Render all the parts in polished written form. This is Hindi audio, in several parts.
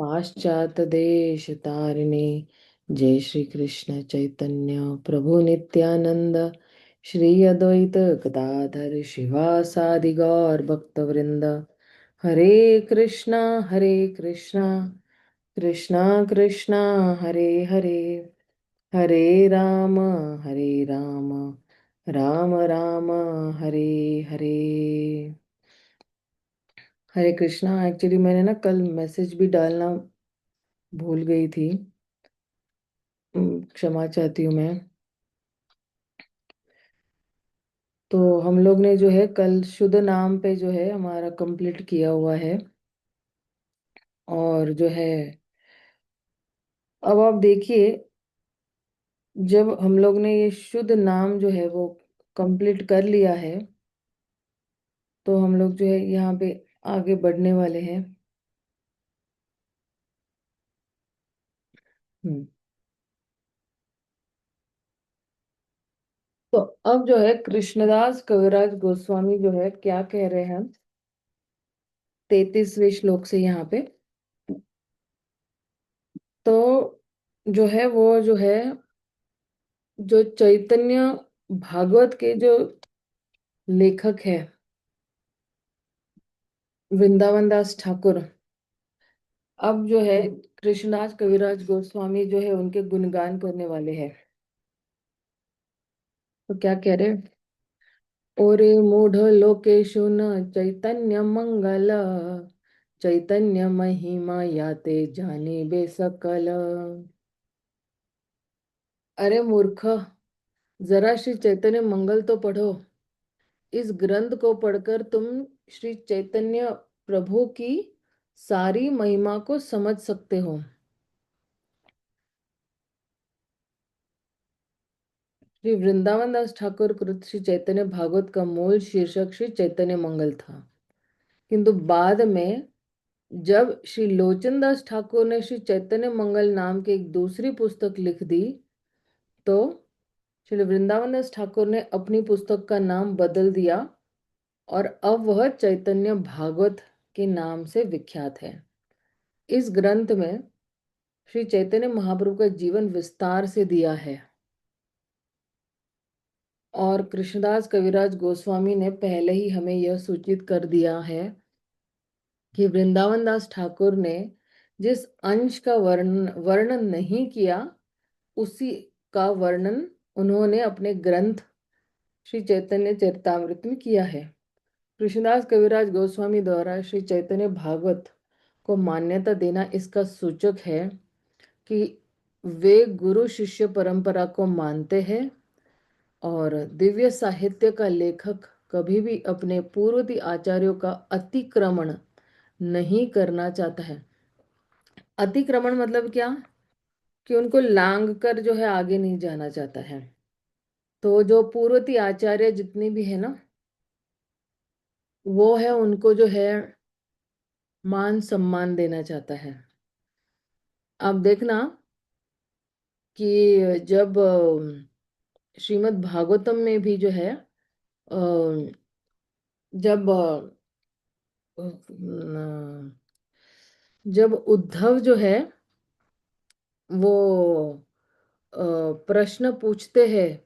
पाश्चात्य देश तारिणे, जय श्री कृष्ण चैतन्य प्रभु नित्यानंद, श्री अद्वैत गदाधर शिवासादि गौर भक्तवृंद। हरे कृष्णा कृष्णा कृष्णा हरे हरे, हरे राम राम राम हरे हरे। हरे कृष्णा। एक्चुअली मैंने ना कल मैसेज भी डालना भूल गई थी। क्षमा चाहती हूँ मैं। तो हम लोग ने जो है कल शुद्ध नाम पे जो है हमारा कंप्लीट किया हुआ है। और जो है अब आप देखिए, जब हम लोग ने ये शुद्ध नाम जो है वो कंप्लीट कर लिया है, तो हम लोग जो है यहाँ पे आगे बढ़ने वाले हैं। हम्म। तो अब जो है कृष्णदास कविराज गोस्वामी जो है क्या कह रहे हैं 33वें श्लोक से यहाँ पे। तो जो है वो जो है जो चैतन्य भागवत के जो लेखक है वृंदावन दास ठाकुर, अब जो है कृष्णदास कविराज गोस्वामी जो है उनके गुणगान करने वाले हैं। तो क्या कह रहे हैं? ओरे मूढ़ लोकेशु न चैतन्य मंगल, चैतन्य महिमा याते जाने बे सकल। अरे मूर्ख, जरा श्री चैतन्य मंगल तो पढ़ो। इस ग्रंथ को पढ़कर तुम श्री चैतन्य प्रभु की सारी महिमा को समझ सकते हो। श्री वृंदावन दास ठाकुर कृत श्री चैतन्य भागवत का मूल शीर्षक श्री चैतन्य मंगल था, किंतु बाद में जब श्री लोचन दास ठाकुर ने श्री चैतन्य मंगल नाम की एक दूसरी पुस्तक लिख दी, तो श्री वृंदावन दास ठाकुर ने अपनी पुस्तक का नाम बदल दिया और अब वह चैतन्य भागवत के नाम से विख्यात है। इस ग्रंथ में श्री चैतन्य महाप्रभु का जीवन विस्तार से दिया है। और कृष्णदास कविराज गोस्वामी ने पहले ही हमें यह सूचित कर दिया है कि वृंदावन दास ठाकुर ने जिस अंश का वर्णन नहीं किया, उसी का वर्णन उन्होंने अपने ग्रंथ श्री चैतन्य चरितामृत में किया है। कृष्णदास कविराज गोस्वामी द्वारा श्री चैतन्य भागवत को मान्यता देना इसका सूचक है कि वे गुरु शिष्य परंपरा को मानते हैं और दिव्य साहित्य का लेखक कभी भी अपने पूर्ववर्ती आचार्यों का अतिक्रमण नहीं करना चाहता है। अतिक्रमण मतलब क्या? कि उनको लांग कर जो है आगे नहीं जाना चाहता है। तो जो पूर्ववर्ती आचार्य जितने भी है ना, वो है उनको जो है मान सम्मान देना चाहता है। अब देखना कि जब श्रीमद् भागवतम में भी जो है जब जब उद्धव जो है वो प्रश्न पूछते हैं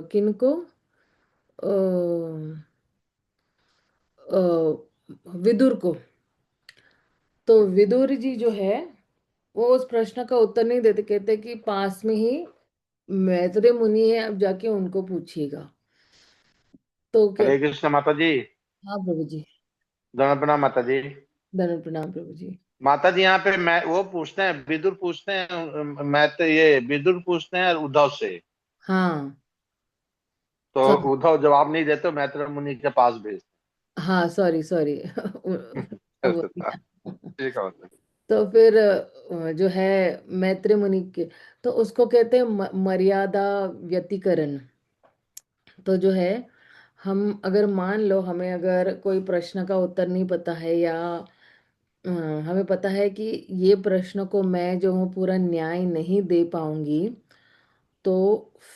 किनको, अ, अ, विदुर को। तो विदुर जी जो है वो उस प्रश्न का उत्तर नहीं देते, कहते कि पास में ही मैत्रेय मुनि है, अब जाके उनको पूछिएगा। तो हरे कहते, कृष्ण माता जी। हाँ प्रभु जी। दंड प्रणाम माता जी। धन्य प्रणाम प्रभु जी। माता जी, यहाँ पे मैं वो पूछते हैं, विदुर पूछते हैं, मैं तो ये विदुर पूछते हैं उद्धव से। हाँ तो सॉरी, उद्धव जवाब नहीं देते, मैत्र मुनि के पास भेजते हाँ सॉरी सॉरी हैं। वो ठीक है माता तो फिर जो है मैत्रेय मुनि के, तो उसको कहते हैं मर्यादा व्यतिकरण। तो जो है हम अगर मान लो हमें अगर कोई प्रश्न का उत्तर नहीं पता है, या हमें पता है कि ये प्रश्न को मैं जो हूँ पूरा न्याय नहीं दे पाऊंगी, तो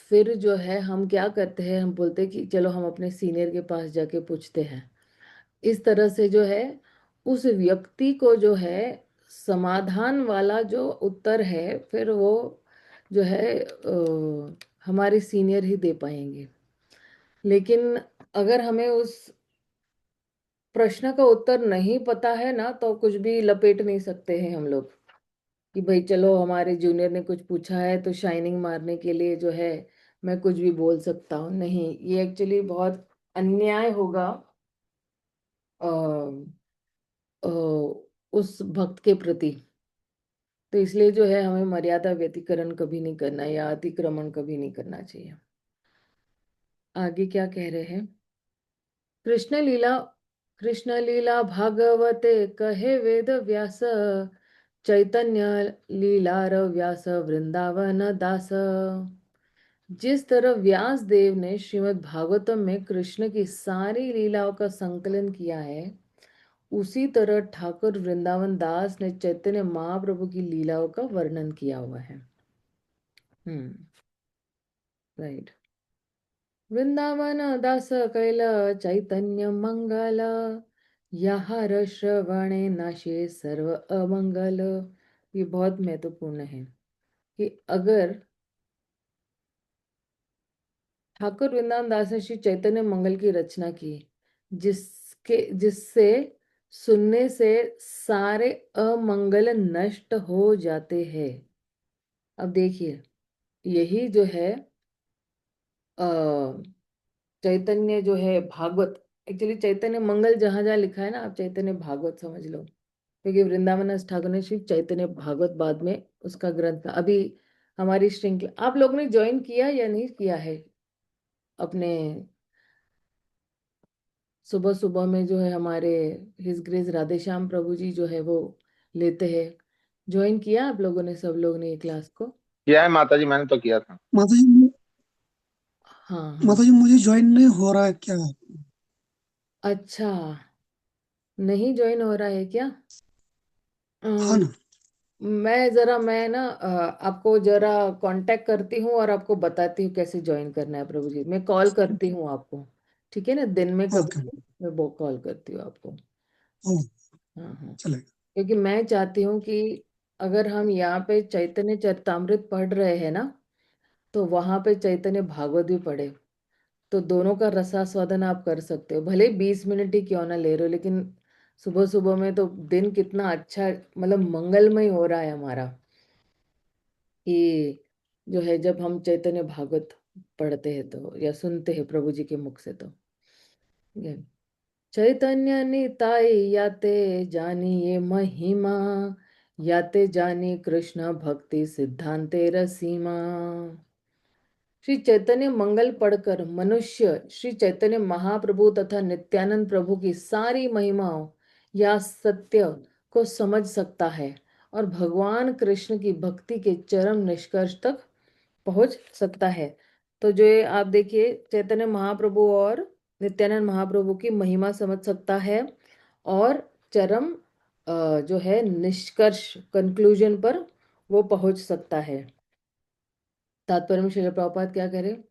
फिर जो है हम क्या करते हैं, हम बोलते हैं कि चलो हम अपने सीनियर के पास जाके पूछते हैं। इस तरह से जो है उस व्यक्ति को जो है समाधान वाला जो उत्तर है फिर वो जो है हमारे सीनियर ही दे पाएंगे। लेकिन अगर हमें उस प्रश्न का उत्तर नहीं पता है ना, तो कुछ भी लपेट नहीं सकते हैं हम लोग कि भाई चलो हमारे जूनियर ने कुछ पूछा है तो शाइनिंग मारने के लिए जो है मैं कुछ भी बोल सकता हूँ। नहीं, ये एक्चुअली बहुत अन्याय होगा अ, अ, उस भक्त के प्रति। तो इसलिए जो है हमें मर्यादा व्यतिकरण कभी नहीं करना या अतिक्रमण कभी नहीं करना चाहिए। आगे क्या कह रहे हैं? कृष्ण लीला कृष्ण लीला भागवते कहे वेद व्यास, चैतन्य लीलार व्यास वृंदावन दास। जिस तरह व्यास देव ने श्रीमद् भागवतम में कृष्ण की सारी लीलाओं का संकलन किया है, उसी तरह ठाकुर वृंदावन दास ने चैतन्य महाप्रभु की लीलाओं का वर्णन किया हुआ है। राइट। वृंदावन दास कैल चैतन्य मंगल, यहार श्रवणे नाशे सर्व अमंगल। ये बहुत महत्वपूर्ण है कि अगर ठाकुर वृंदावन दास ने श्री चैतन्य मंगल की रचना की, जिससे सुनने से सारे अमंगल नष्ट हो जाते हैं। अब देखिए, यही जो है चैतन्य जो है भागवत, एक्चुअली चैतन्य मंगल जहां जहां लिखा है ना, आप चैतन्य भागवत समझ लो, क्योंकि वृंदावन दास ठाकुर ने श्री चैतन्य भागवत बाद में उसका ग्रंथ था। अभी हमारी श्रृंखला आप लोग ने ज्वाइन किया या नहीं किया है? अपने सुबह सुबह में जो है हमारे हिज ग्रेस राधे श्याम प्रभु जी जो है वो लेते हैं। ज्वाइन किया आप लोगों ने, सब लोग ने ये क्लास को? किया है माता जी, मैंने तो किया था। माता जी हाँ हाँ। माता जी मुझे ज्वाइन नहीं हो रहा है क्या? अच्छा, नहीं ज्वाइन हो रहा है क्या? हाँ अम, ना। मैं ना आपको जरा कांटेक्ट करती हूँ और आपको बताती हूँ कैसे ज्वाइन करना है प्रभु जी। मैं कॉल करती हूँ आपको, ठीक है ना, दिन में ओके। कभी मैं वो कॉल करती हूँ आपको। ओ, हाँ हाँ। चलेगा। क्योंकि मैं चाहती हूँ कि अगर हम यहाँ पे चैतन्य चरितामृत पढ़ रहे हैं ना, तो वहां पे चैतन्य भागवत भी पढ़े, तो दोनों का रसास्वादन आप कर सकते हो। भले 20 मिनट ही क्यों ना ले रहे हो, लेकिन सुबह सुबह में तो दिन कितना अच्छा, मतलब मंगलमय हो रहा है हमारा, कि जो है जब हम चैतन्य भागवत पढ़ते हैं तो या सुनते हैं प्रभु जी के मुख से तो। ये चैतन्य निताय याते जानिए महिमा, याते जानी कृष्ण भक्ति सिद्धांते रसीमा। श्री चैतन्य मंगल पढ़कर मनुष्य श्री चैतन्य महाप्रभु तथा नित्यानंद प्रभु की सारी महिमाओं या सत्य को समझ सकता है और भगवान कृष्ण की भक्ति के चरम निष्कर्ष तक पहुंच सकता है। तो जो ये आप देखिए, चैतन्य महाप्रभु और नित्यानंद महाप्रभु की महिमा समझ सकता है और चरम जो है निष्कर्ष, कंक्लूजन पर वो पहुंच सकता है। तात्पर्य में श्रील प्रभुपाद क्या करें?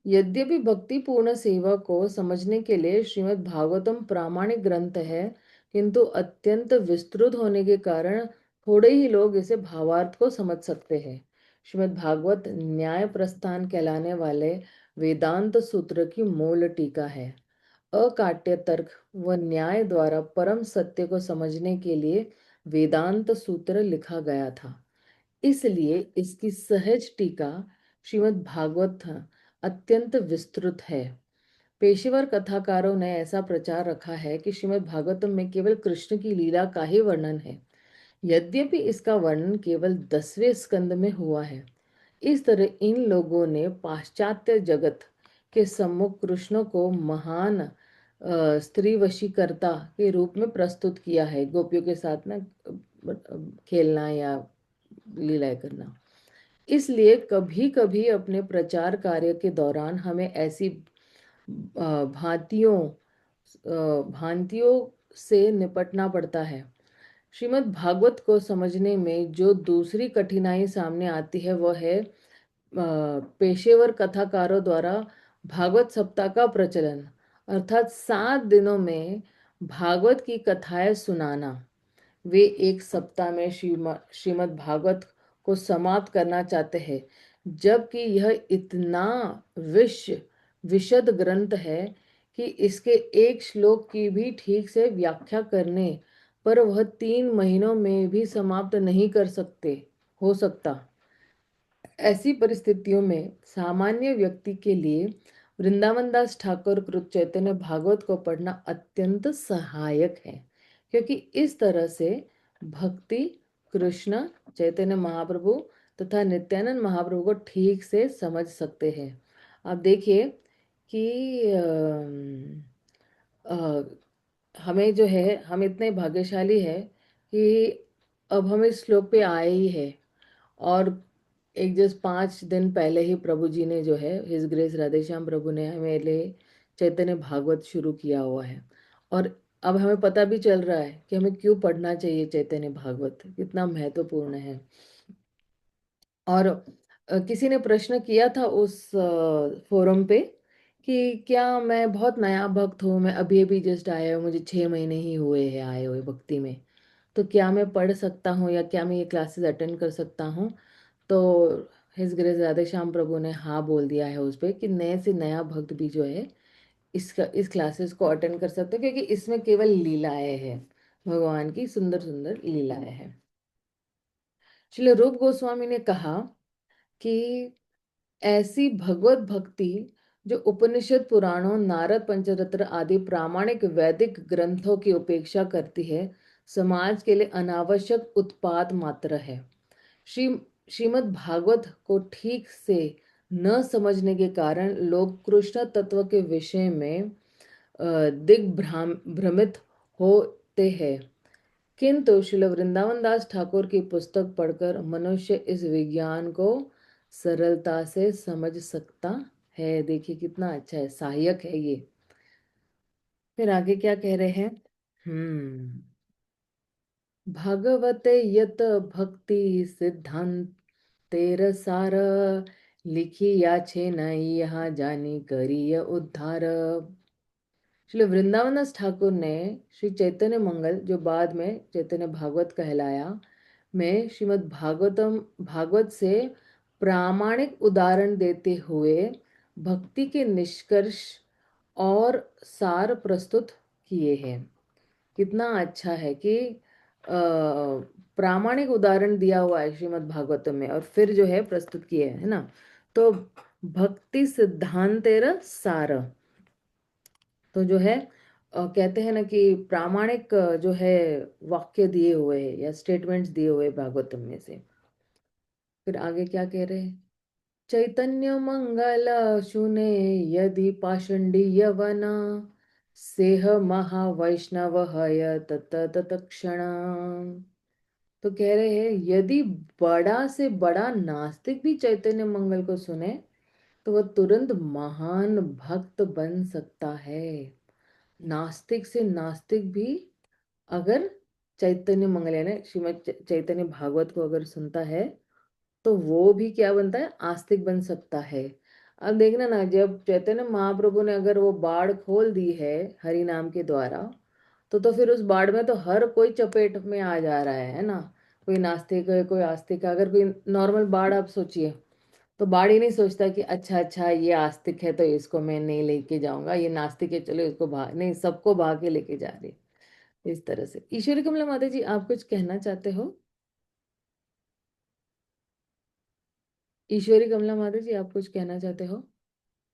यद्यपि भक्तिपूर्ण सेवा को समझने के लिए श्रीमद् भागवतम प्रामाणिक ग्रंथ है, किंतु अत्यंत विस्तृत होने के कारण थोड़े ही लोग इसे भावार्थ को समझ सकते हैं। श्रीमद् भागवत न्याय प्रस्थान कहलाने वाले वेदांत सूत्र की मूल टीका है। अकाट्य तर्क व न्याय द्वारा परम सत्य को समझने के लिए वेदांत सूत्र लिखा गया था। इसलिए इसकी सहज टीका श्रीमद् भागवत अत्यंत विस्तृत है। पेशेवर कथाकारों ने ऐसा प्रचार रखा है कि श्रीमद् भागवतम में केवल कृष्ण की लीला का ही वर्णन है, यद्यपि इसका वर्णन केवल 10वें स्कंद में हुआ है। इस तरह इन लोगों ने पाश्चात्य जगत के सम्मुख कृष्ण को महान स्त्री वशीकर्ता के रूप में प्रस्तुत किया है, गोपियों के साथ ना खेलना या लीलाएं करना। इसलिए कभी कभी अपने प्रचार कार्य के दौरान हमें ऐसी भांतियों से निपटना पड़ता है। श्रीमद् भागवत को समझने में जो दूसरी कठिनाई सामने आती है वह है पेशेवर कथाकारों द्वारा भागवत सप्ताह का प्रचलन, अर्थात 7 दिनों में भागवत की कथाएं सुनाना। वे एक सप्ताह में श्रीमद् भागवत को समाप्त करना चाहते हैं, जबकि यह इतना विशद ग्रंथ है कि इसके एक श्लोक की भी ठीक से व्याख्या करने पर वह 3 महीनों में भी समाप्त नहीं कर सकते हो सकता। ऐसी परिस्थितियों में सामान्य व्यक्ति के लिए वृंदावन दास ठाकुर कृत चैतन्य भागवत को पढ़ना अत्यंत सहायक है, क्योंकि इस तरह से भक्ति कृष्ण चैतन्य महाप्रभु तथा नित्यानंद महाप्रभु को ठीक से समझ सकते हैं। आप देखिए कि हमें जो है, हम इतने भाग्यशाली है कि अब हम इस श्लोक पे आए ही है। और एक जस्ट 5 दिन पहले ही प्रभु जी ने जो है, हिज ग्रेस राधेश्याम प्रभु ने हमें लिए चैतन्य भागवत शुरू किया हुआ है। और अब हमें पता भी चल रहा है कि हमें क्यों पढ़ना चाहिए चैतन्य भागवत, कितना महत्वपूर्ण है। और किसी ने प्रश्न किया था उस फोरम पे कि क्या मैं बहुत नया भक्त हूँ, मैं अभी अभी जस्ट आया हूँ, मुझे 6 महीने ही हुए हैं आए हुए भक्ति में, तो क्या मैं पढ़ सकता हूँ या क्या मैं ये क्लासेस अटेंड कर सकता हूँ। तो हिज ग्रेस राधे श्याम प्रभु ने हाँ बोल दिया है उस पे कि नए से नया भक्त भी जो है इस क्लासेस को अटेंड कर सकते हैं, क्योंकि इसमें केवल लीलाएं हैं, भगवान की सुंदर सुंदर लीलाएं हैं। श्रील रूप गोस्वामी ने कहा कि ऐसी भगवत भक्ति जो उपनिषद पुराणों नारद पंचरत्न आदि प्रामाणिक वैदिक ग्रंथों की उपेक्षा करती है, समाज के लिए अनावश्यक उत्पाद मात्र है। श्री श्रीमद् भागवत को ठीक से न समझने के कारण लोग कृष्ण तत्व के विषय में भ्रमित होते हैं। किंतु श्रील वृंदावन दास ठाकुर की पुस्तक पढ़कर मनुष्य इस विज्ञान को सरलता से समझ सकता है। देखिए कितना अच्छा है, सहायक है ये। फिर आगे क्या कह रहे हैं? भागवते यत भक्ति सिद्धांत तेर सार लिखिया छे नई यहाँ जानी करिय उद्धार। श्री वृंदावन दास ठाकुर ने श्री चैतन्य मंगल, जो बाद में चैतन्य भागवत कहलाया, में श्रीमद् भागवत से प्रामाणिक उदाहरण देते हुए भक्ति के निष्कर्ष और सार प्रस्तुत किए हैं। कितना अच्छा है कि प्रामाणिक उदाहरण दिया हुआ है श्रीमद् भागवतम में और फिर जो है प्रस्तुत किए है ना। तो भक्ति सिद्धांतेर सार, तो जो है कहते हैं ना कि प्रामाणिक जो है वाक्य दिए हुए हैं या स्टेटमेंट्स दिए हुए भागवतम में से। फिर आगे क्या कह रहे हैं? चैतन्य मंगल सुने यदि पाषंडी यवना सेह महावैष्णव हय तत्क्षण। तो कह रहे हैं यदि बड़ा से बड़ा नास्तिक भी चैतन्य मंगल को सुने तो वह तुरंत महान भक्त बन सकता है। नास्तिक से नास्तिक भी अगर चैतन्य मंगल यानी श्रीमद चैतन्य भागवत को अगर सुनता है तो वो भी क्या बनता है? आस्तिक बन सकता है। अब देखना ना, जब चैतन्य महाप्रभु ने अगर वो बाढ़ खोल दी है हरि नाम के द्वारा, तो फिर उस बाढ़ में तो हर कोई चपेट में आ जा रहा है ना। कोई नास्तिक है, कोई आस्तिक है। अगर कोई नॉर्मल बाढ़ आप सोचिए, तो बाढ़ ही नहीं सोचता कि अच्छा अच्छा ये आस्तिक है तो इसको मैं नहीं लेके जाऊंगा, ये नास्तिक है चलो इसको भाग, नहीं, सबको भाग के लेके जा रही। इस तरह से ईश्वरी कमला माता जी, आप कुछ कहना चाहते हो? ईश्वरी कमला माता जी, आप कुछ कहना चाहते हो?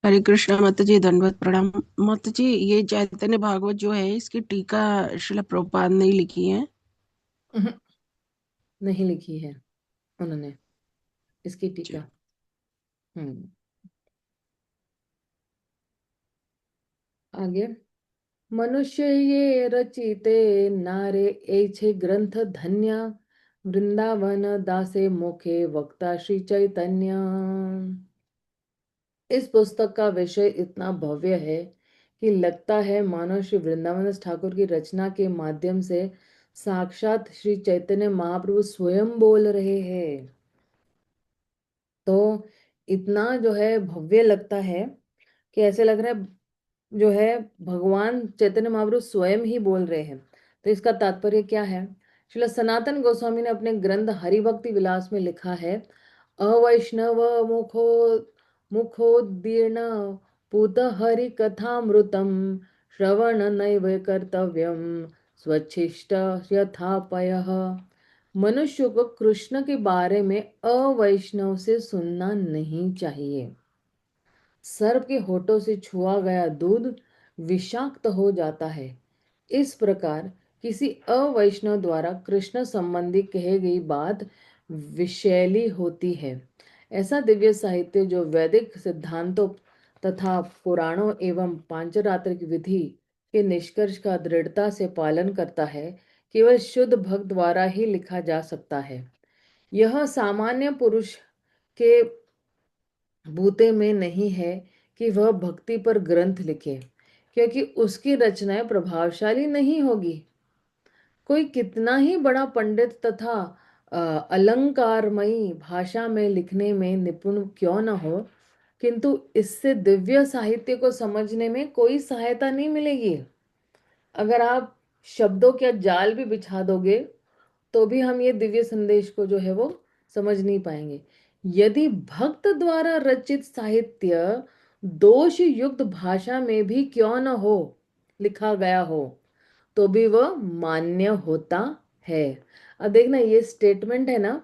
हरे कृष्णा माता जी, दंडवत प्रणाम। माता जी, ये चैतन्य भागवत जो है इसकी टीका श्रील प्रभुपाद ने लिखी है। उहुं, नहीं लिखी है उन्होंने इसकी जी। टीका। हम्म आगे, मनुष्य ये रचिते नारे ऐछे ग्रंथ धन्य वृंदावन दासे मुखे वक्ता श्री चैतन्य। इस पुस्तक का विषय इतना भव्य है कि लगता है मानो श्री वृंदावन दास ठाकुर की रचना के माध्यम से साक्षात श्री चैतन्य महाप्रभु स्वयं बोल रहे हैं। तो इतना जो है भव्य लगता है कि ऐसे लग रहा है जो है भगवान चैतन्य महाप्रभु स्वयं ही बोल रहे हैं। तो इसका तात्पर्य क्या है श्रील सनातन गोस्वामी ने अपने ग्रंथ हरिभक्ति विलास में लिखा है, अवैष्णव मुखो मुखोदीर्ण पूत हरि कथामृतम श्रवण नैव कर्तव्यम स्वच्छिष्ट यथापयः। मनुष्य को कृष्ण के बारे में अवैष्णव से सुनना नहीं चाहिए। सर्प के होठों से छुआ गया दूध विषाक्त हो जाता है। इस प्रकार किसी अवैष्णव द्वारा कृष्ण संबंधी कही गई बात विषैली होती है। ऐसा दिव्य साहित्य जो वैदिक सिद्धांतों तथा पुराणों एवं पांचरात्रिक विधि के निष्कर्ष का दृढ़ता से पालन करता है, केवल शुद्ध भक्त द्वारा ही लिखा जा सकता है। यह सामान्य पुरुष के बूते में नहीं है कि वह भक्ति पर ग्रंथ लिखे, क्योंकि उसकी रचनाएं प्रभावशाली नहीं होगी। कोई कितना ही बड़ा पंडित तथा अलंकारमयी भाषा में लिखने में निपुण क्यों न हो, किंतु इससे दिव्य साहित्य को समझने में कोई सहायता नहीं मिलेगी। अगर आप शब्दों का जाल भी बिछा दोगे तो भी हम ये दिव्य संदेश को जो है वो समझ नहीं पाएंगे। यदि भक्त द्वारा रचित साहित्य दोष युक्त भाषा में भी क्यों न हो लिखा गया हो, तो भी वह मान्य होता है। अब देखना, ये स्टेटमेंट है ना,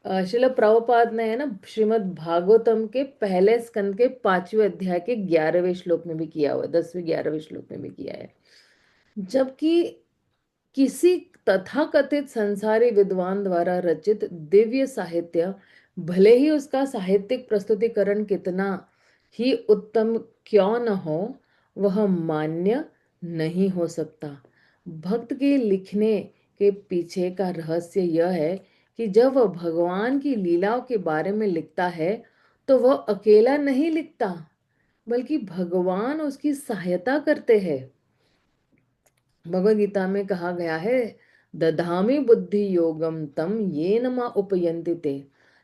श्रील प्रभुपाद ने है ना श्रीमद् भागवतम के पहले स्कंद के 5वें अध्याय के 11वें श्लोक में भी किया हुआ है, 10वें 11वें श्लोक में भी किया है। जबकि किसी तथाकथित संसारी विद्वान द्वारा रचित दिव्य साहित्य, भले ही उसका साहित्यिक प्रस्तुतिकरण कितना ही उत्तम क्यों न हो, वह मान्य नहीं हो सकता। भक्त के लिखने के पीछे का रहस्य यह है कि जब वह भगवान की लीलाओं के बारे में लिखता है तो वह अकेला नहीं लिखता, बल्कि भगवान उसकी सहायता करते हैं। भगवद गीता में कहा गया है, दधामि बुद्धि योगम तम येन मा उपयन्ति ते।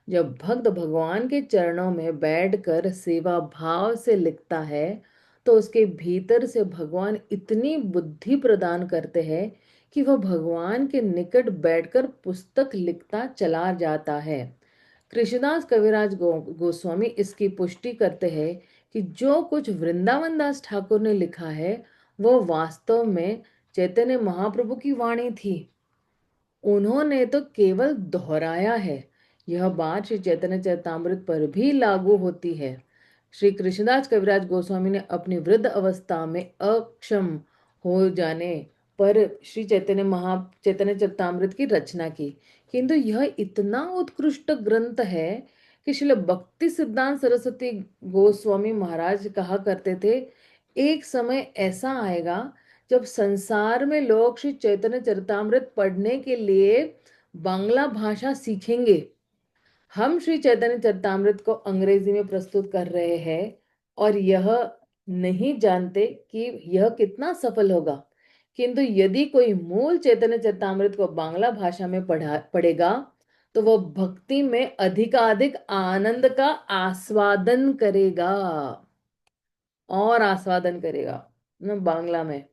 जब भक्त भगवान के चरणों में बैठकर सेवा भाव से लिखता है तो उसके भीतर से भगवान इतनी बुद्धि प्रदान करते हैं कि वह भगवान के निकट बैठकर पुस्तक लिखता चला जाता है। कृष्णदास कविराज गोस्वामी इसकी पुष्टि करते हैं कि जो कुछ वृंदावन दास ठाकुर ने लिखा है वह वास्तव में चैतन्य महाप्रभु की वाणी थी। उन्होंने तो केवल दोहराया है। यह बात श्री चैतन्य चरितामृत पर भी लागू होती है। श्री कृष्णदास कविराज गोस्वामी ने अपनी वृद्ध अवस्था में अक्षम हो जाने पर श्री चैतन्य चरितामृत की रचना की, किंतु यह इतना उत्कृष्ट ग्रंथ है कि श्रील भक्ति सिद्धांत सरस्वती गोस्वामी महाराज कहा करते थे, एक समय ऐसा आएगा जब संसार में लोग श्री चैतन्य चरितामृत पढ़ने के लिए बांग्ला भाषा सीखेंगे। हम श्री चैतन्य चरितामृत को अंग्रेजी में प्रस्तुत कर रहे हैं और यह नहीं जानते कि यह कितना सफल होगा, किंतु यदि कोई मूल चैतन्य चरितामृत को बांग्ला भाषा में पढ़ेगा तो वह भक्ति में अधिकाधिक आनंद का आस्वादन करेगा और आस्वादन करेगा ना बांग्ला में।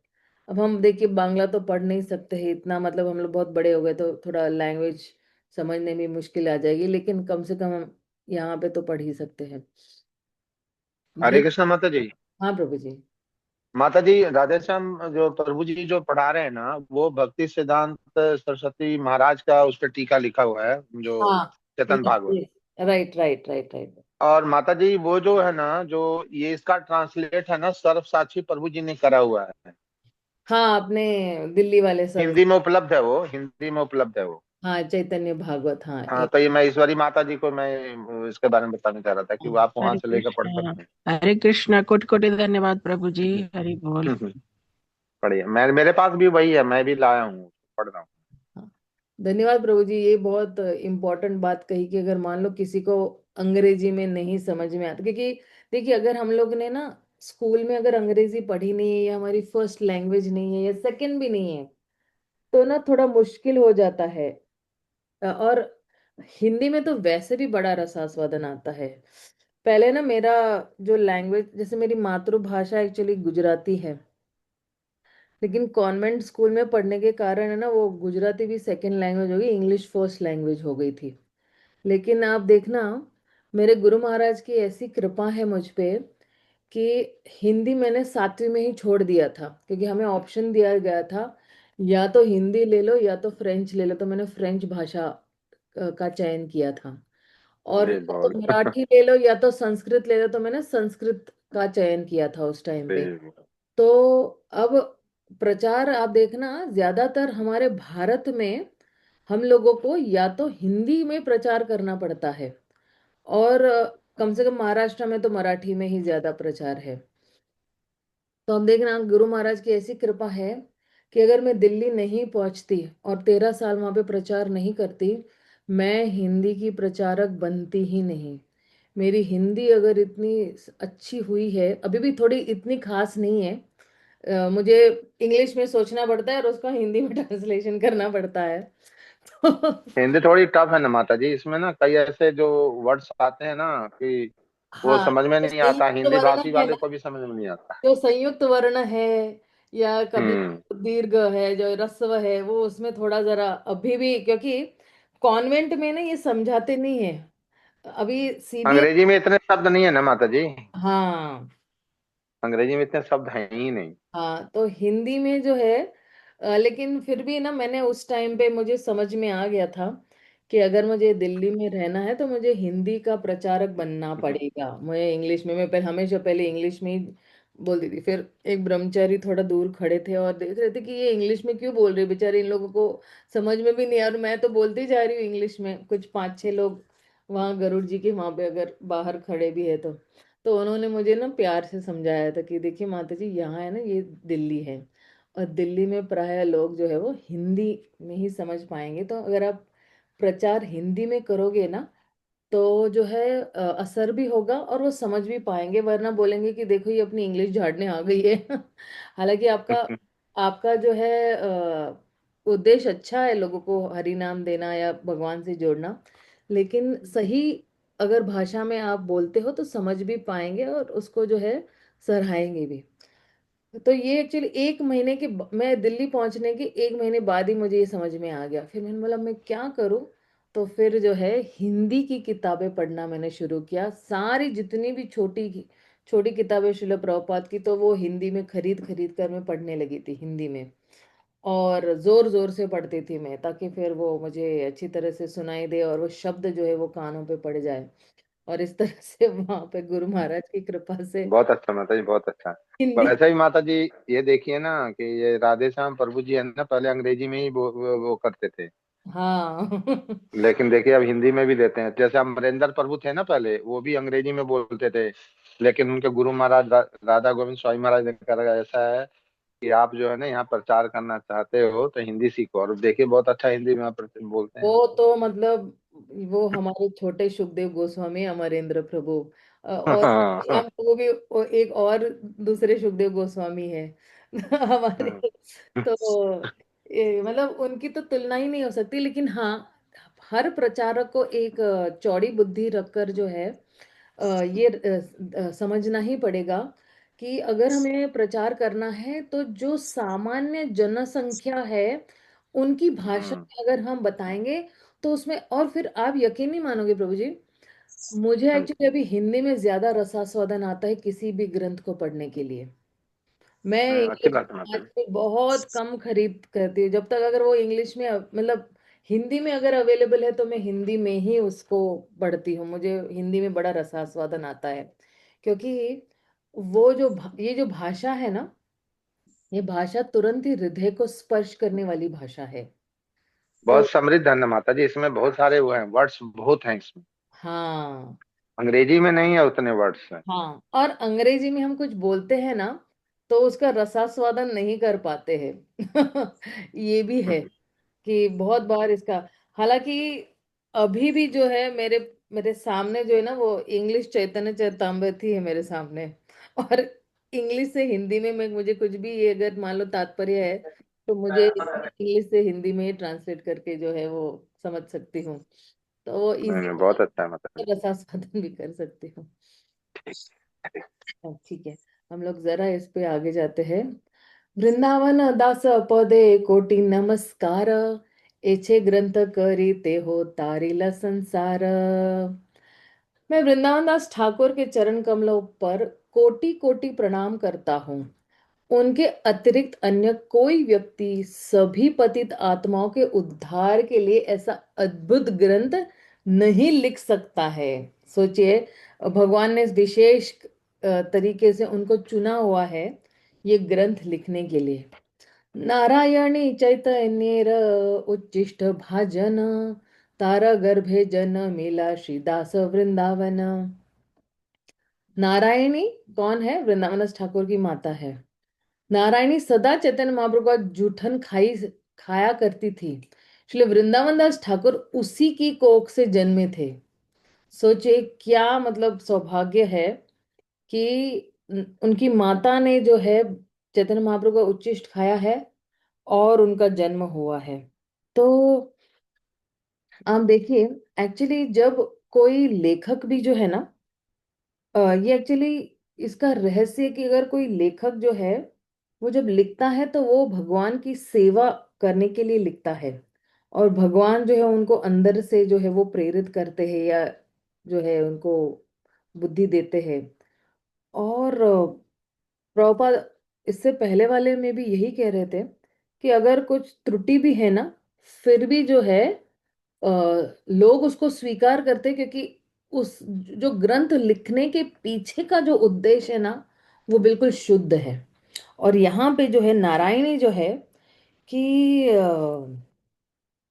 अब हम देखिए बांग्ला तो पढ़ नहीं सकते हैं इतना, मतलब हम लोग बहुत बड़े हो गए तो थोड़ा लैंग्वेज समझने में मुश्किल आ जाएगी, लेकिन कम से कम हम यहाँ पे तो पढ़ ही सकते हैं। हरे कृष्ण माता जी। हाँ प्रभु जी। माता जी राधे श्याम जो प्रभु जी जो पढ़ा रहे हैं ना, वो भक्ति सिद्धांत सरस्वती महाराज का उस पर टीका लिखा हुआ है, जो हाँ, Chetan Bhagat. Right right right right. और माता जी वो जो है ना, जो ये इसका ट्रांसलेट है ना, सर्वसाक्षी प्रभु जी ने करा हुआ है। हाँ, अपने दिल्ली वाले सर। हिंदी में उपलब्ध है वो, हिंदी में उपलब्ध है वो। हाँ, चैतन्य भागवत, हाँ हाँ, एक। तो ये मैं ईश्वरी माता जी को मैं इसके बारे में बताना चाह रहा था कि वो आप वहां हरे से लेकर पढ़ कृष्णा। सकते हैं। हरे कृष्णा, कोटि कोटि धन्यवाद प्रभु जी। हरि बोल। बढ़िया, मैं मेरे पास भी वही है, मैं भी लाया हूँ, पढ़ रहा हूँ। हाँ, धन्यवाद प्रभु जी, ये बहुत इम्पोर्टेंट बात कही कि अगर मान लो किसी को अंग्रेजी में नहीं समझ में आता, क्योंकि देखिए अगर हम लोग ने ना स्कूल में अगर अंग्रेजी पढ़ी नहीं है या हमारी फर्स्ट लैंग्वेज नहीं है या सेकंड भी नहीं है तो ना थोड़ा मुश्किल हो जाता है। और हिंदी में तो वैसे भी बड़ा रसास्वादन आता है। पहले ना मेरा जो लैंग्वेज, जैसे मेरी मातृभाषा एक्चुअली गुजराती है, लेकिन कॉन्वेंट स्कूल में पढ़ने के कारण है ना, वो गुजराती भी सेकंड लैंग्वेज हो गई, इंग्लिश फर्स्ट लैंग्वेज हो गई थी। लेकिन आप देखना, मेरे गुरु महाराज की ऐसी कृपा है मुझ पे कि हिंदी मैंने 7वीं में ही छोड़ दिया था, क्योंकि हमें ऑप्शन दिया गया था या तो हिंदी ले लो या तो फ्रेंच ले लो, तो मैंने फ्रेंच भाषा का चयन किया था। और अरे या तो बहुत मराठी ले लो या तो संस्कृत ले लो, तो मैंने संस्कृत का चयन किया था उस टाइम पे। सही बात। तो अब प्रचार आप देखना, ज्यादातर हमारे भारत में हम लोगों को या तो हिंदी में प्रचार करना पड़ता है, और कम से कम महाराष्ट्र में तो मराठी में ही ज्यादा प्रचार है। तो हम देखना, गुरु महाराज की ऐसी कृपा है कि अगर मैं दिल्ली नहीं पहुंचती और 13 साल वहां पे प्रचार नहीं करती, मैं हिंदी की प्रचारक बनती ही नहीं। मेरी हिंदी अगर इतनी अच्छी हुई है, अभी भी थोड़ी इतनी खास नहीं है। मुझे इंग्लिश में सोचना पड़ता है और उसका हिंदी में ट्रांसलेशन करना पड़ता है। तो हिंदी थोड़ी टफ है ना माता जी, इसमें ना कई ऐसे जो वर्ड्स आते हैं ना कि वो हाँ, समझ में जो नहीं आता, संयुक्त हिंदी वर्ण भाषी है वाले ना, को भी समझ में नहीं आता। जो संयुक्त वर्ण है या कभी हम्म। दीर्घ है, जो रस्व है, वो उसमें थोड़ा जरा अभी भी, क्योंकि कॉन्वेंट में ना ये समझाते नहीं है अभी सीबीएस। अंग्रेजी में इतने शब्द नहीं है ना माता जी, हाँ। अंग्रेजी में इतने शब्द हैं ही नहीं। हाँ, तो हिंदी में जो है, लेकिन फिर भी ना, मैंने उस टाइम पे मुझे समझ में आ गया था कि अगर मुझे दिल्ली में रहना है तो मुझे हिंदी का प्रचारक बनना पड़ेगा। मुझे इंग्लिश में, मैं पहले हमेशा पहले इंग्लिश में ही बोलती थी। फिर एक ब्रह्मचारी थोड़ा दूर खड़े थे और देख रहे थे कि ये इंग्लिश में क्यों बोल रहे, बेचारे इन लोगों को समझ में भी नहीं, और मैं तो बोलती जा रही हूँ इंग्लिश में। कुछ 5-6 लोग वहाँ गरुड़ जी के वहां पे अगर बाहर खड़े भी है तो उन्होंने मुझे ना प्यार से समझाया था कि देखिए माता जी, यहाँ है ना, ये दिल्ली है, और दिल्ली में प्राय लोग जो है वो हिंदी में ही समझ पाएंगे। तो अगर आप प्रचार हिंदी में करोगे ना, तो जो है असर भी होगा और वो समझ भी पाएंगे, वरना बोलेंगे कि देखो ये अपनी इंग्लिश झाड़ने आ गई है। हालांकि आपका आपका जो है उद्देश्य अच्छा है, लोगों को हरि नाम देना या भगवान से जोड़ना, लेकिन सही अगर भाषा में आप बोलते हो तो समझ भी पाएंगे और उसको जो है सराहेंगे भी। तो ये एक्चुअली 1 महीने के मैं दिल्ली पहुंचने के 1 महीने बाद ही मुझे ये समझ में आ गया। फिर मैंने बोला मैं क्या करूं, तो फिर जो है हिंदी की किताबें पढ़ना मैंने शुरू किया। सारी जितनी भी छोटी छोटी किताबें शिला प्रभुपाद की, तो वो हिंदी में खरीद खरीद कर मैं पढ़ने लगी थी हिंदी में, और जोर जोर से पढ़ती थी मैं, ताकि फिर वो मुझे अच्छी तरह से सुनाई दे और वो शब्द जो है वो कानों पे पड़ जाए। और इस तरह से वहां पे गुरु महाराज की कृपा से बहुत अच्छा माता जी, बहुत अच्छा। हिंदी। वैसे ही माता जी, ये देखिए ना कि ये राधे श्याम प्रभु जी है ना, पहले अंग्रेजी में ही वो करते थे, हाँ। लेकिन देखिए अब हिंदी में भी देते हैं। जैसे अमरेंद्र प्रभु थे ना, पहले वो भी अंग्रेजी में बोलते थे, लेकिन उनके गुरु महाराज राधा गोविंद स्वामी महाराज ने कहा ऐसा है कि आप जो है ना यहाँ प्रचार करना चाहते हो तो हिंदी सीखो, और देखिए बहुत अच्छा हिंदी में आप बोलते हैं। वो तो मतलब, वो हमारे छोटे सुखदेव गोस्वामी अमरेंद्र प्रभु, और हाँ। हम वो भी एक और दूसरे सुखदेव गोस्वामी है हमारे। तो मतलब उनकी तो तुलना ही नहीं हो सकती। लेकिन हाँ, हर प्रचारक को एक चौड़ी बुद्धि रखकर जो है ये समझना ही पड़ेगा कि अगर हमें प्रचार करना है तो जो सामान्य जनसंख्या है उनकी भाषा हम्म। में अगर हम बताएंगे तो उसमें, और फिर आप यकीन नहीं मानोगे प्रभु जी, मुझे एक्चुअली अभी हिंदी में ज्यादा रसास्वादन आता है किसी भी ग्रंथ को पढ़ने के लिए। मैं अच्छी इंग्लिश बात है में माता जी। आजकल बहुत कम खरीद करती हूँ। जब तक अगर वो इंग्लिश में मतलब हिंदी में अगर अवेलेबल है तो मैं हिंदी में ही उसको पढ़ती हूँ। मुझे हिंदी में बड़ा रसास्वादन आता है, क्योंकि वो जो ये जो भाषा है ना, ये भाषा तुरंत ही हृदय को स्पर्श करने वाली भाषा है। तो बहुत समृद्ध है ना माता जी, इसमें बहुत सारे वो हैं, वर्ड्स बहुत हैं इसमें, हाँ। अंग्रेजी में नहीं है उतने वर्ड्स हैं। हाँ, और अंग्रेजी में हम कुछ बोलते हैं ना, तो उसका रसास्वादन नहीं कर पाते हैं। ये भी है कि बहुत बार इसका, हालांकि अभी भी जो है मेरे मेरे सामने जो है ना, वो इंग्लिश चैतन्य चरितामृत ही है मेरे सामने। और इंग्लिश से हिंदी में मैं, मुझे कुछ भी ये अगर मान लो तात्पर्य है, तो मुझे इंग्लिश से हिंदी में ही ट्रांसलेट करके जो है वो समझ सकती हूँ। तो वो नहीं इजी नहीं, बहुत अच्छा है माता जी। रसास्वादन भी कर सकती हूँ। हाँ, ठीक है, हम लोग जरा इस पे आगे जाते हैं। वृंदावन दास पदे कोटि नमस्कार, एछे ग्रंथ करीते हो तारिला संसार। मैं वृंदावन दास ठाकुर के चरण कमलों पर कोटि कोटि प्रणाम करता हूँ। उनके अतिरिक्त अन्य कोई व्यक्ति सभी पतित आत्माओं के उद्धार के लिए ऐसा अद्भुत ग्रंथ नहीं लिख सकता है। सोचिए, भगवान ने विशेष तरीके से उनको चुना हुआ है ये ग्रंथ लिखने के लिए। नारायणी चैतन्येर उच्चिष्ट भाजन, तारा गर्भे जन मिला श्रीदास वृंदावन। नारायणी कौन है? वृंदावनदास ठाकुर की माता है। नारायणी सदा चैतन्य महाप्रभु का जूठन खाया करती थी। इसलिए वृंदावन दास ठाकुर उसी की कोख से जन्मे थे। सोचिए क्या मतलब सौभाग्य है कि उनकी माता ने जो है चैतन्य महाप्रभु का उच्चिष्ट खाया है और उनका जन्म हुआ है। तो आप देखिए, एक्चुअली जब कोई लेखक भी जो है ना, ये एक्चुअली इसका रहस्य है कि अगर कोई लेखक जो है वो जब लिखता है तो वो भगवान की सेवा करने के लिए लिखता है, और भगवान जो है उनको अंदर से जो है वो प्रेरित करते हैं या जो है उनको बुद्धि देते हैं। और प्रभुपाद इससे पहले वाले में भी यही कह रहे थे कि अगर कुछ त्रुटि भी है ना, फिर भी जो है अ, लोग उसको स्वीकार करते हैं, क्योंकि उस जो ग्रंथ लिखने के पीछे का जो उद्देश्य है ना, वो बिल्कुल शुद्ध है। और यहाँ पे जो है नारायणी जो है कि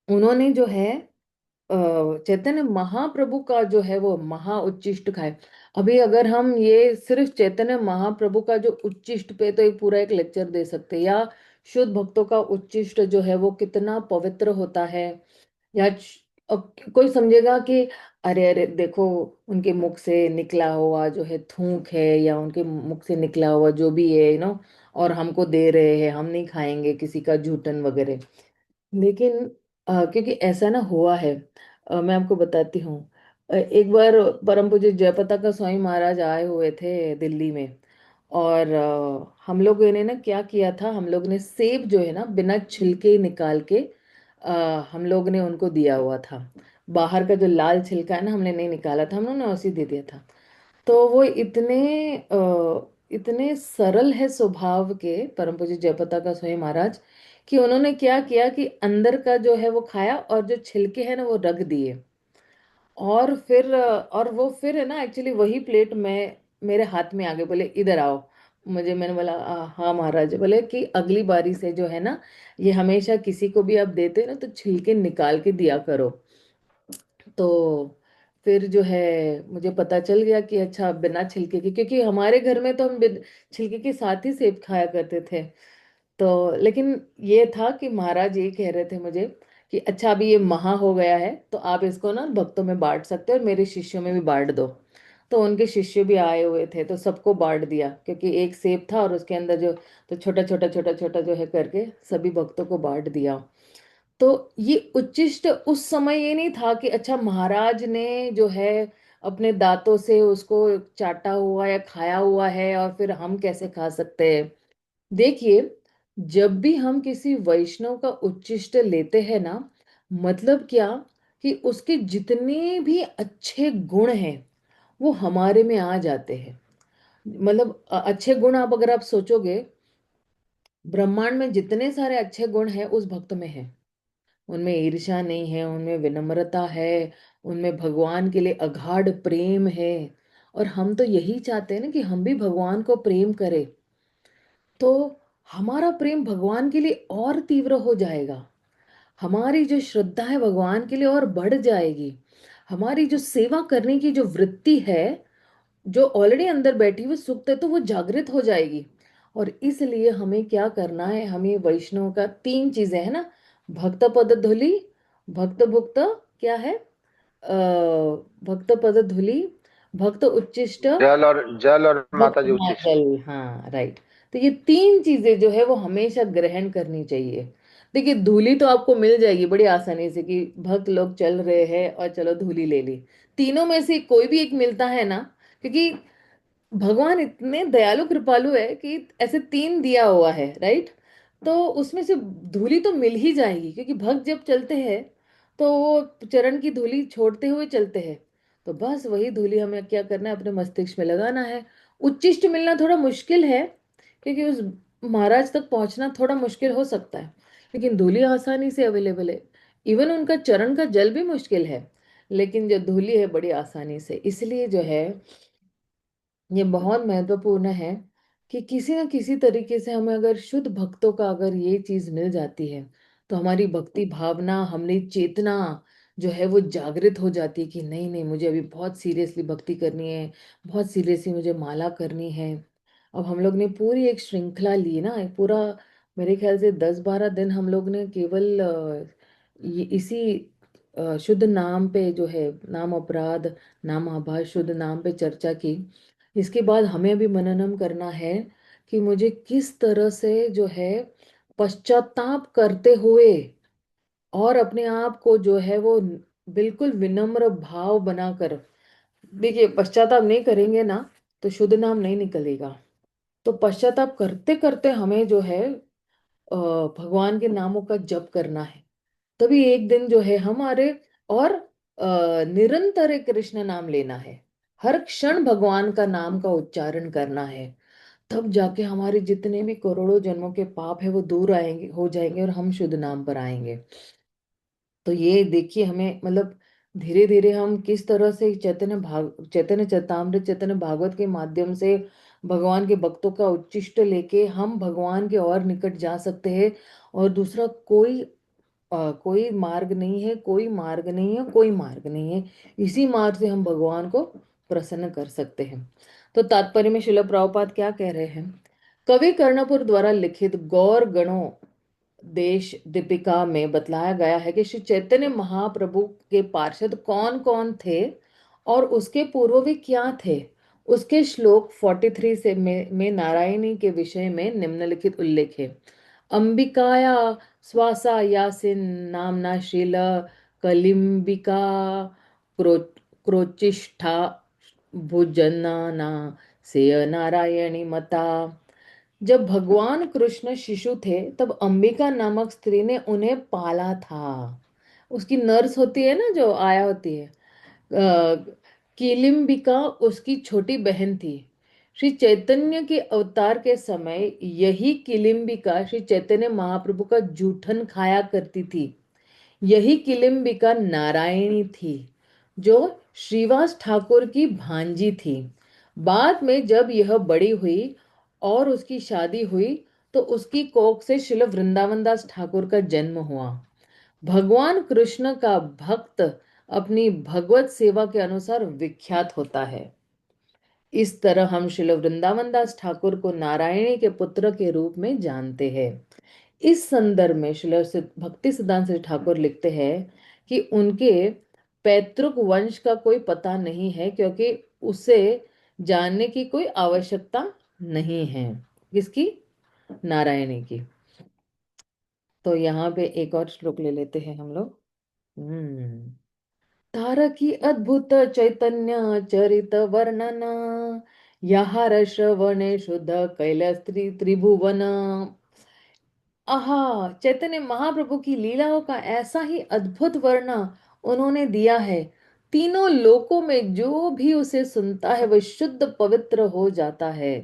उन्होंने जो है चैतन्य महाप्रभु का जो है वो महा उच्चिष्ट खाए। अभी अगर हम ये सिर्फ चैतन्य महाप्रभु का जो उच्चिष्ट पे तो एक पूरा एक लेक्चर दे सकते हैं, या शुद्ध भक्तों का उच्चिष्ट जो है वो कितना पवित्र होता है। या अब कोई समझेगा कि अरे अरे देखो, उनके मुख से निकला हुआ जो है थूक है, या उनके मुख से निकला हुआ जो भी है और हमको दे रहे हैं, हम नहीं खाएंगे किसी का जूठन वगैरह। लेकिन क्योंकि ऐसा ना हुआ है, मैं आपको बताती हूँ। एक बार परम पूज्य जयप्रताप स्वामी महाराज आए हुए थे दिल्ली में, और हम लोगों ने ना क्या किया था, हम लोग ने सेब जो है ना बिना छिलके निकाल के हम लोग ने उनको दिया हुआ था। बाहर का जो लाल छिलका है ना, हमने नहीं निकाला था, हम लोगों ने उसी दे दिया था। तो वो इतने सरल है स्वभाव के परम पूज्य जयप्रताप का स्वामी महाराज, कि उन्होंने क्या किया कि अंदर का जो है वो खाया और जो छिलके हैं ना वो रख दिए। और फिर और वो फिर है ना एक्चुअली वही प्लेट में मेरे हाथ में आगे बोले इधर आओ। मैंने बोला हाँ महाराज। बोले कि अगली बारी से जो है ना, ये हमेशा किसी को भी आप देते हो ना तो छिलके निकाल के दिया करो। तो फिर जो है मुझे पता चल गया कि अच्छा बिना छिलके के, क्योंकि हमारे घर में तो हम छिलके के साथ ही सेब खाया करते थे। तो लेकिन ये था कि महाराज ये कह रहे थे मुझे कि अच्छा अभी ये महा हो गया है तो आप इसको ना भक्तों में बांट सकते हो और मेरे शिष्यों में भी बांट दो। तो उनके शिष्य भी आए हुए थे तो सबको बांट दिया, क्योंकि एक सेब था और उसके अंदर जो, तो छोटा छोटा छोटा छोटा जो है करके सभी भक्तों को बांट दिया। तो ये उच्चिष्ट उस समय ये नहीं था कि अच्छा महाराज ने जो है अपने दांतों से उसको चाटा हुआ या खाया हुआ है और फिर हम कैसे खा सकते हैं। देखिए, जब भी हम किसी वैष्णव का उच्चिष्ट लेते हैं ना, मतलब क्या कि उसके जितने भी अच्छे गुण हैं वो हमारे में आ जाते हैं। मतलब अच्छे गुण आप अगर आप सोचोगे, ब्रह्मांड में जितने सारे अच्छे गुण हैं उस भक्त में है। उनमें ईर्ष्या नहीं है, उनमें विनम्रता है, उनमें भगवान के लिए अगाध प्रेम है। और हम तो यही चाहते हैं ना कि हम भी भगवान को प्रेम करें। तो हमारा प्रेम भगवान के लिए और तीव्र हो जाएगा, हमारी जो श्रद्धा है भगवान के लिए और बढ़ जाएगी, हमारी जो सेवा करने की जो वृत्ति है जो ऑलरेडी अंदर बैठी हुई सुप्त है तो वो जागृत हो जाएगी। और इसलिए हमें क्या करना है, हमें वैष्णव का तीन चीजें है ना, भक्त पद धुली, भक्त भुक्त, क्या है भक्त पद धुली, भक्त उच्चिष्ट, जल और माता जी हाँ उच्चिष्ट। जल, हाँ राइट। तो ये तीन चीजें जो है वो हमेशा ग्रहण करनी चाहिए। देखिए धूली तो आपको मिल जाएगी बड़ी आसानी से कि भक्त लोग चल रहे हैं और चलो धूली ले ली। तीनों में से कोई भी एक मिलता है ना, क्योंकि भगवान इतने दयालु कृपालु है कि ऐसे तीन दिया हुआ है, राइट? तो उसमें से धूली तो मिल ही जाएगी, क्योंकि भक्त जब चलते हैं तो वो चरण की धूली छोड़ते हुए चलते हैं। तो बस वही धूली हमें क्या करना है, अपने मस्तिष्क में लगाना है। उच्चिष्ट मिलना थोड़ा मुश्किल है, क्योंकि उस महाराज तक पहुंचना थोड़ा मुश्किल हो सकता है, लेकिन धूली आसानी से अवेलेबल है। इवन उनका चरण का जल भी मुश्किल है, लेकिन जो धूली है बड़ी आसानी से। इसलिए जो है ये बहुत महत्वपूर्ण है कि किसी न किसी तरीके से हमें, अगर शुद्ध भक्तों का अगर ये चीज मिल जाती है, तो हमारी भक्ति भावना, हमने चेतना जो है वो जागृत हो जाती है कि नहीं नहीं, मुझे अभी बहुत सीरियसली भक्ति करनी है, बहुत सीरियसली मुझे माला करनी है। अब हम लोग ने पूरी एक श्रृंखला ली ना, एक पूरा, मेरे ख्याल से 10-12 दिन हम लोग ने केवल ये इसी शुद्ध नाम पे जो है, नाम अपराध, नाम आभास, शुद्ध नाम पे चर्चा की। इसके बाद हमें भी मननम करना है कि मुझे किस तरह से जो है पश्चाताप करते हुए और अपने आप को जो है वो बिल्कुल विनम्र भाव बनाकर, देखिए पश्चाताप नहीं करेंगे ना तो शुद्ध नाम नहीं निकलेगा। तो पश्चाताप करते करते हमें जो है भगवान के नामों का जप करना है। तभी एक दिन जो है हमारे, और निरंतर एक कृष्ण नाम लेना है, हर क्षण भगवान का नाम का उच्चारण करना है। तब जाके हमारे जितने भी करोड़ों जन्मों के पाप है वो दूर आएंगे, हो जाएंगे, और हम शुद्ध नाम पर आएंगे। तो ये देखिए हमें, मतलब धीरे धीरे हम किस तरह से चैतन्य चैतामृत, चैतन्य भागवत के माध्यम से भगवान के भक्तों का उच्चिष्ट लेके हम भगवान के और निकट जा सकते हैं। और दूसरा कोई मार्ग नहीं है, कोई मार्ग नहीं है, कोई मार्ग नहीं है। इसी मार्ग से हम भगवान को प्रसन्न कर सकते हैं। तो तात्पर्य में शिला प्रभुपाद क्या कह रहे हैं? कवि कर्णपुर द्वारा लिखित गौर गणों देश दीपिका में बतलाया गया है कि श्री चैतन्य महाप्रभु के पार्षद कौन कौन थे और उसके पूर्व वे क्या थे। उसके श्लोक 43 में नारायणी के विषय में निम्नलिखित उल्लेख है। अंबिकाया स्वासा यासिन नामना शील कलिंबिका क्रो क्रोचिष्ठा भुजनाना सेय नारायणी मता। जब भगवान कृष्ण शिशु थे तब अंबिका नामक स्त्री ने उन्हें पाला था। उसकी नर्स होती है ना, जो आया होती है, किलिम्बिका उसकी छोटी बहन थी। श्री चैतन्य के अवतार के समय यही किलिम्बिका श्री चैतन्य महाप्रभु का जूठन खाया करती थी। यही किलिम्बिका नारायणी थी, जो श्रीवास ठाकुर की भांजी थी। बाद में जब यह बड़ी हुई और उसकी शादी हुई, तो उसकी कोख से श्रील वृंदावन दास ठाकुर का जन्म हुआ। भगवान कृष्ण का भक्त अपनी भगवत सेवा के अनुसार विख्यात होता है। इस तरह हम श्रील वृंदावन दास ठाकुर को नारायणी के पुत्र के रूप में जानते हैं। इस संदर्भ में श्रील भक्ति सिद्धांत श्री ठाकुर लिखते हैं कि उनके पैतृक वंश का कोई पता नहीं है, क्योंकि उसे जानने की कोई आवश्यकता नहीं है। किसकी? नारायणी की। तो यहाँ पे एक और श्लोक ले लेते हैं हम लोग। हम्म तारकी अद्भुत चैतन्य चरित वर्णना, यहाँ श्रवणे शुद्ध कैलास त्रिभुवन। आहा, चैतन्य महाप्रभु की लीलाओं का ऐसा ही अद्भुत वर्णन उन्होंने दिया है। तीनों लोकों में जो भी उसे सुनता है वह शुद्ध पवित्र हो जाता है।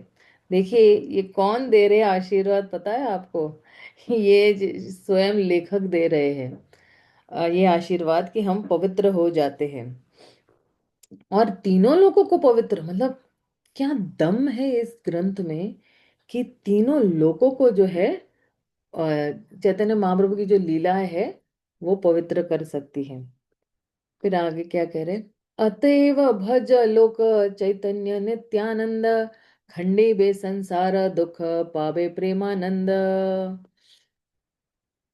देखिए ये कौन दे रहे हैं आशीर्वाद, पता है आपको? ये स्वयं लेखक दे रहे हैं ये आशीर्वाद कि हम पवित्र हो जाते हैं। और तीनों लोगों को पवित्र, मतलब क्या दम है इस ग्रंथ में कि तीनों लोगों को जो है चैतन्य महाप्रभु की जो लीला है वो पवित्र कर सकती है। फिर आगे क्या कह रहे? अतएव भज लोक चैतन्य नित्यानंद, खंडे बे संसार दुख पावे प्रेमानंद।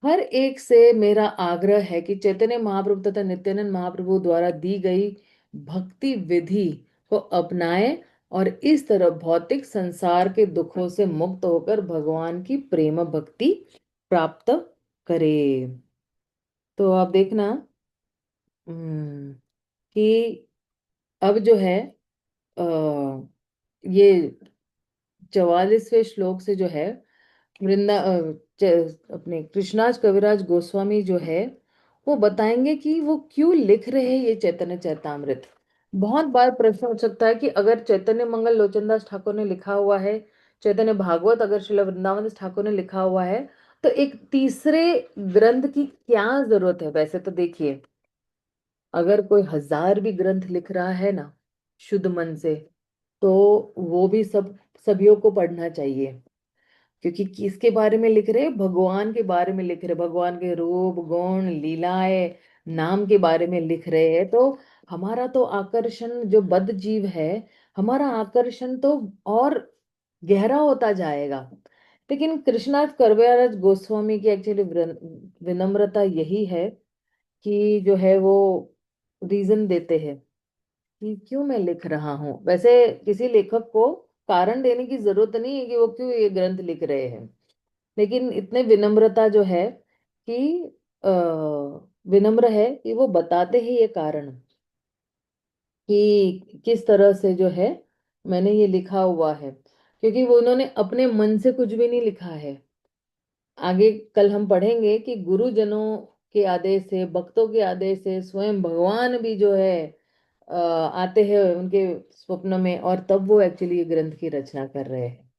हर एक से मेरा आग्रह है कि चैतन्य महाप्रभु तथा नित्यानंद महाप्रभु द्वारा दी गई भक्ति विधि को अपनाए और इस तरह भौतिक संसार के दुखों से मुक्त होकर भगवान की प्रेम भक्ति प्राप्त करे। तो आप देखना कि अब जो है ये 44वें श्लोक से जो है अपने कृष्णाज कविराज गोस्वामी जो है वो बताएंगे कि वो क्यों लिख रहे हैं ये चैतन्य चैतामृत। बहुत बार प्रश्न हो सकता है कि अगर चैतन्य मंगल लोचनदास ठाकुर ने लिखा हुआ है, चैतन्य भागवत अगर श्रील वृंदावन दास ठाकुर ने लिखा हुआ है, तो एक तीसरे ग्रंथ की क्या जरूरत है। वैसे तो देखिए, अगर कोई 1000 भी ग्रंथ लिख रहा है ना शुद्ध मन से, तो वो भी सभियों को पढ़ना चाहिए, क्योंकि किसके बारे में लिख रहे हैं? भगवान के बारे में लिख रहे हैं, भगवान के रूप गुण लीलाएं नाम के बारे में लिख रहे हैं। तो हमारा तो आकर्षण जो बद्ध जीव है, हमारा आकर्षण तो और गहरा होता जाएगा। लेकिन कृष्णनाथ कविराज गोस्वामी की एक्चुअली विनम्रता यही है कि जो है वो रीजन देते हैं कि क्यों मैं लिख रहा हूँ। वैसे किसी लेखक को कारण देने की जरूरत नहीं है कि वो क्यों ये ग्रंथ लिख रहे हैं, लेकिन इतने विनम्रता जो है कि आ, विनम्र है कि वो बताते हैं ये कारण कि किस तरह से जो है मैंने ये लिखा हुआ है, क्योंकि वो उन्होंने अपने मन से कुछ भी नहीं लिखा है। आगे कल हम पढ़ेंगे कि गुरुजनों के आदेश से, भक्तों के आदेश से स्वयं भगवान भी जो है आते हैं उनके स्वप्न में, और तब वो एक्चुअली ये ग्रंथ की रचना कर रहे हैं।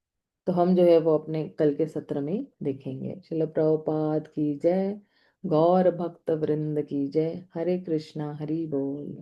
तो हम जो है वो अपने कल के सत्र में देखेंगे। श्रील प्रभुपाद की जय, गौर भक्त वृंद की जय। हरे कृष्णा, हरि बोल।